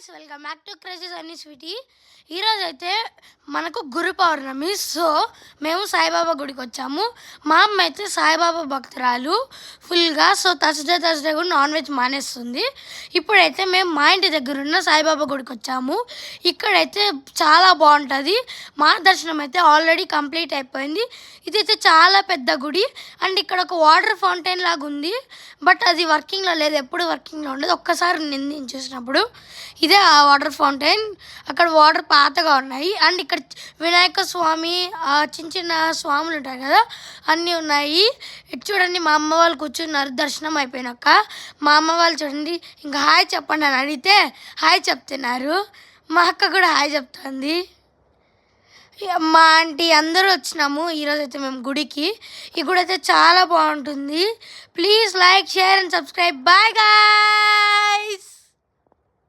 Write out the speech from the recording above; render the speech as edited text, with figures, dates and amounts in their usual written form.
Guys welcome back to crazy sunny sweety. ఈరోజు అయితే మనకు గురు పౌర్ణమి. సో మేము సాయిబాబా గుడికి వచ్చాము. మా అమ్మ అయితే సాయిబాబా భక్తురాలు ఫుల్గా. సో థర్స్డే కూడా నాన్ వెజ్ మానేస్తుంది. ఇప్పుడైతే మేము మా ఇంటి దగ్గర ఉన్న సాయిబాబా గుడికి వచ్చాము. ఇక్కడైతే చాలా బాగుంటుంది. మా దర్శనం అయితే ఆల్రెడీ కంప్లీట్ అయిపోయింది. ఇదైతే చాలా పెద్ద గుడి అండ్ ఇక్కడ ఒక వాటర్ ఫౌంటైన్ లాగా ఉంది. బట్ అది వర్కింగ్లో లేదు, ఎప్పుడు వర్కింగ్లో ఉండదు. ఒక్కసారి నేను చూసినప్పుడు ఇదే ఆ వాటర్ ఫౌంటైన్. అక్కడ వాటర్ పాతగా ఉన్నాయి. అండ్ ఇక్కడ వినాయక స్వామి చిన్న చిన్న స్వాములు ఉంటాయి కదా, అన్నీ ఉన్నాయి. ఇటు చూడండి, మా అమ్మ వాళ్ళు కూర్చున్నారు దర్శనం అయిపోయినాక. మా అమ్మ వాళ్ళు చూడండి, ఇంకా హాయ్ చెప్పండి అని అడిగితే హాయ్ చెప్తున్నారు. మా అక్క కూడా హాయ్ చెప్తుంది. మా ఆంటీ అందరూ వచ్చినాము ఈరోజు అయితే మేము గుడికి. ఈ గుడి అయితే చాలా బాగుంటుంది. Please like, share and subscribe. Bye guys.